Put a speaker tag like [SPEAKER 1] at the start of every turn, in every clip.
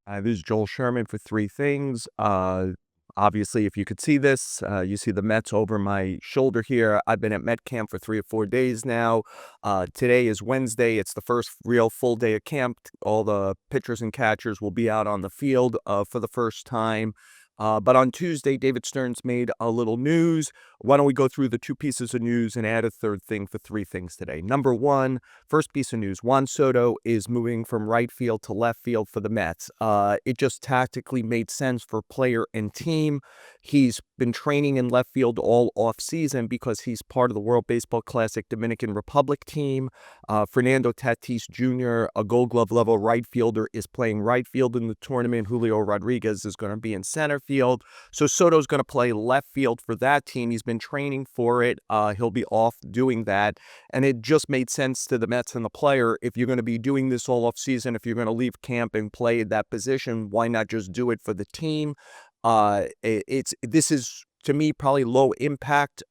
[SPEAKER 1] This is Joel Sherman for Three Things. Obviously, if you could see this, you see the Mets over my shoulder here. I've been at Met camp for 3 or 4 days now. Today is Wednesday. It's the first real full day of camp. All the pitchers and catchers will be out on the field for the first time. But on Tuesday, David Stearns made a little news. Why don't we go through the two pieces of news and add a third thing for three things today? Number one, first piece of news, Juan Soto is moving from right field to left field for the Mets. It just tactically made sense for player and team. He's been training in left field all offseason because he's part of the World Baseball Classic Dominican Republic team. Fernando Tatis Jr., a Gold Glove level right fielder, is playing right field in the tournament. Julio Rodriguez is going to be in center field. So Soto's going to play left field for that team. He's been training for it. He'll be off doing that. And it just made sense to the Mets and the player. If you're going to be doing this all off season, if you're going to leave camp and play that position, why not just do it for the team? This is, to me, probably low impact.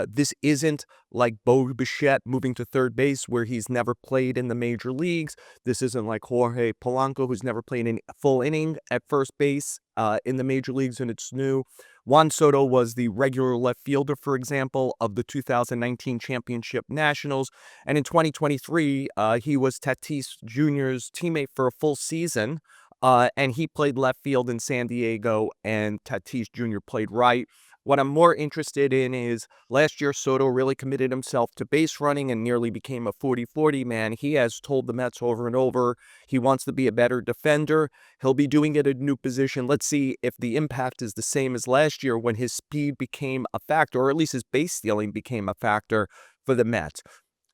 [SPEAKER 1] This isn't like Bo Bichette moving to third base where he's never played in the major leagues. This isn't like Jorge Polanco, who's never played a full inning at first base in the major leagues, and it's new. Juan Soto was the regular left fielder, for example, of the 2019 Championship Nationals. And in 2023, he was Tatis Jr.'s teammate for a full season. And he played left field in San Diego, and Tatis Jr. played right. What I'm more interested in is last year, Soto really committed himself to base running and nearly became a 40-40 man. He has told the Mets over and over he wants to be a better defender. He'll be doing it at a new position. Let's see if the impact is the same as last year when his speed became a factor, or at least his base stealing became a factor for the Mets.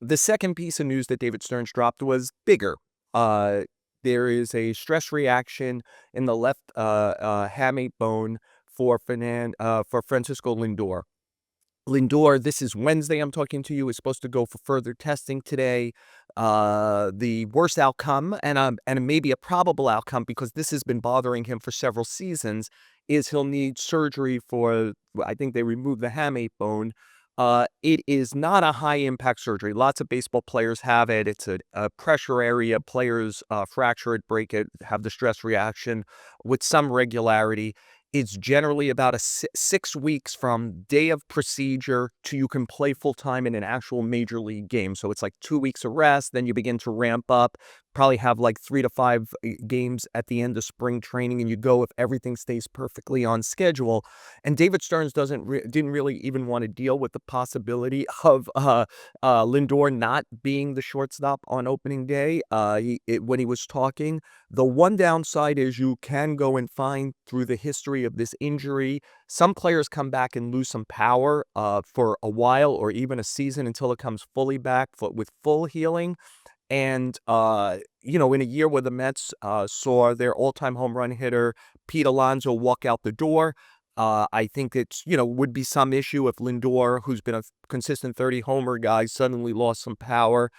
[SPEAKER 1] The second piece of news that David Stearns dropped was bigger. There is a stress reaction in the left hamate bone for Francisco Lindor. Lindor, this is Wednesday I'm talking to you, is supposed to go for further testing today. The worst outcome, and maybe a probable outcome, because this has been bothering him for several seasons, is he'll need surgery for, I think they removed the hamate bone. It is not a high-impact surgery. Lots of baseball players have it. It's a pressure area. Players fracture it, break it, have the stress reaction with some regularity. It's generally about 6 weeks from day of procedure to you can play full-time in an actual major league game. So it's like 2 weeks of rest, then you begin to ramp up, probably have like 3 to 5 games at the end of spring training, and you go if everything stays perfectly on schedule. And David Stearns didn't really even want to deal with the possibility of Lindor not being the shortstop on opening day. When he was talking, the one downside is you can go and find through the history of this injury, some players come back and lose some power for a while or even a season until it comes fully back with full healing. And, in a year where the Mets saw their all-time home run hitter, Pete Alonso, walk out the door, I think it's, would be some issue if Lindor, who's been a consistent 30-homer guy, suddenly lost some power.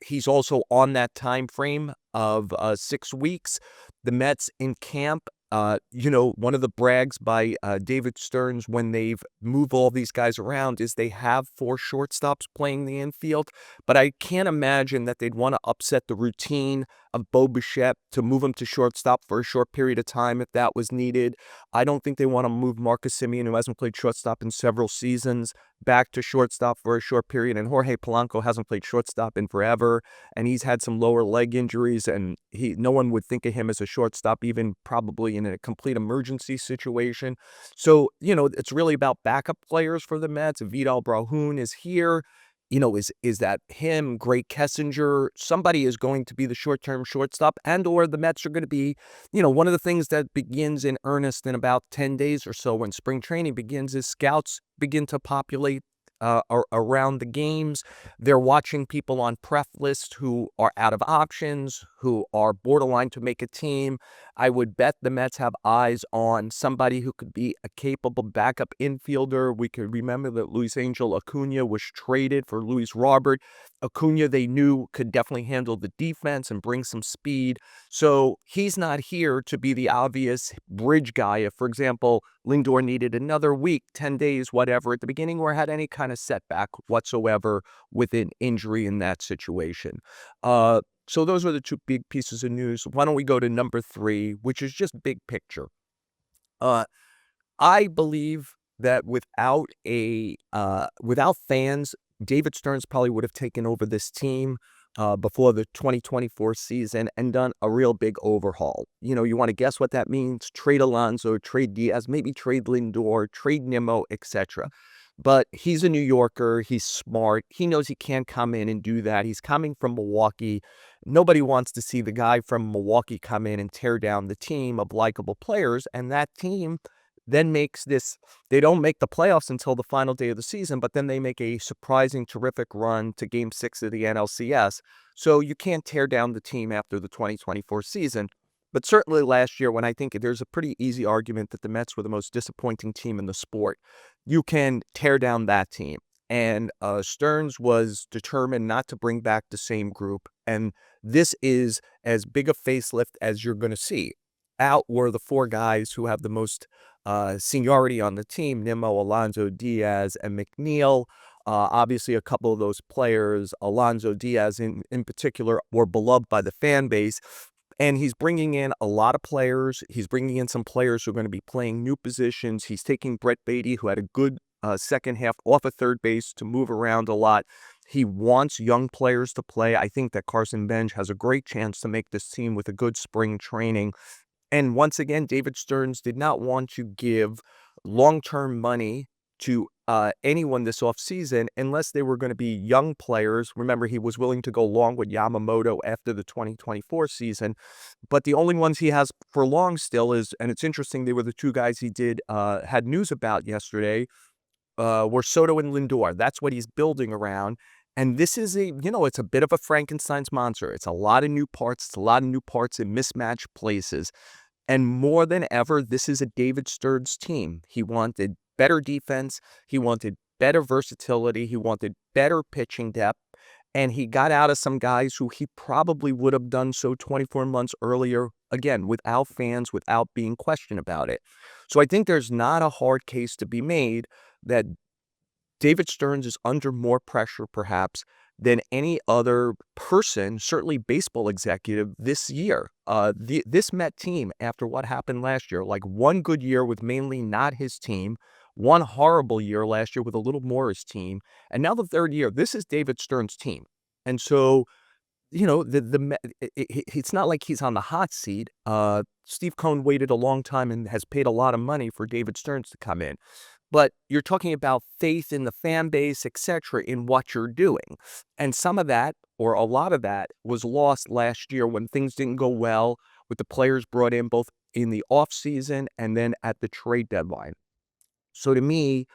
[SPEAKER 1] He's also on that time frame of 6 weeks. The Mets in camp, one of the brags by David Stearns when they've moved all these guys around is they have 4 shortstops playing the infield. But I can't imagine that they'd want to upset the routine of Bo Bichette to move him to shortstop for a short period of time if that was needed. I don't think they want to move Marcus Semien, who hasn't played shortstop in several seasons, back to shortstop for a short period. And Jorge Polanco hasn't played shortstop in forever, and he's had some lower leg injuries, and no one would think of him as a shortstop, even probably in a complete emergency situation. So, it's really about backup players for the Mets. Vidal Brahun is here. Is that him? Great Kessinger? Somebody is going to be the short-term shortstop, and or the Mets are going to be, one of the things that begins in earnest in about 10 days or so when spring training begins is scouts begin to populate around the games. They're watching people on pref list who are out of options, who are borderline to make a team. I would bet the Mets have eyes on somebody who could be a capable backup infielder. We could remember that Luis Angel Acuna was traded for Luis Robert. Acuna, they knew, could definitely handle the defense and bring some speed. So he's not here to be the obvious bridge guy. If, for example, Lindor needed another week, 10 days, whatever, at the beginning, or had any kind of setback whatsoever with an injury in that situation. So those are the two big pieces of news. Why don't we go to number three, which is just big picture. Uh, I believe that without fans, David Stearns probably would have taken over this team before the 2024 season and done a real big overhaul. You want to guess what that means? Trade Alonso, trade Diaz, maybe trade Lindor, trade Nimmo, etc. But he's a New Yorker. He's smart. He knows he can't come in and do that. He's coming from Milwaukee. Nobody wants to see the guy from Milwaukee come in and tear down the team of likable players. And that team then makes this, they don't make the playoffs until the final day of the season, but then they make a surprising, terrific run to game 6 of the NLCS. So you can't tear down the team after the 2024 season. But certainly last year, when I think there's a pretty easy argument that the Mets were the most disappointing team in the sport, you can tear down that team. And Stearns was determined not to bring back the same group. And this is as big a facelift as you're going to see. Out were the four guys who have the most seniority on the team: Nimmo, Alonso, Diaz, and McNeil. Obviously, a couple of those players, Alonso, Diaz in particular, were beloved by the fan base. And he's bringing in a lot of players. He's bringing in some players who are going to be playing new positions. He's taking Brett Beatty, who had a good second half off of third base, to move around a lot. He wants young players to play. I think that Carson Bench has a great chance to make this team with a good spring training. And once again, David Stearns did not want to give long-term money to anyone this offseason unless they were going to be young players. Remember, he was willing to go long with Yamamoto after the 2024 season. But the only ones he has for long still is, and it's interesting, they were the two guys he had news about yesterday, were Soto and Lindor. That's what he's building around. And this is it's a bit of a Frankenstein's monster. It's a lot of new parts. It's a lot of new parts in mismatched places. And more than ever, this is a David Stearns team. He wanted better defense. He wanted better versatility. He wanted better pitching depth. And he got out of some guys who he probably would have done so 24 months earlier, again, without fans, without being questioned about it. So I think there's not a hard case to be made that David Stearns is under more pressure, perhaps, than any other person, certainly baseball executive, this year. This Met team, after what happened last year, like one good year with mainly not his team, one horrible year last year with a little more his team, and now the third year, this is David Stearns' team. And so, it's not like he's on the hot seat. Steve Cohen waited a long time and has paid a lot of money for David Stearns to come in. But you're talking about faith in the fan base, etc., in what you're doing. And some of that, or a lot of that, was lost last year when things didn't go well with the players brought in both in the offseason and then at the trade deadline. So to me,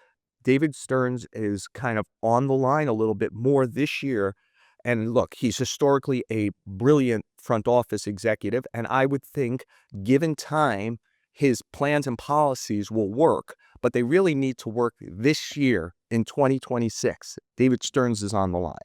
[SPEAKER 1] David Stearns is kind of on the line a little bit more this year. And look, he's historically a brilliant front office executive. And I would think, given time, his plans and policies will work. But they really need to work this year in 2026. David Stearns is on the line.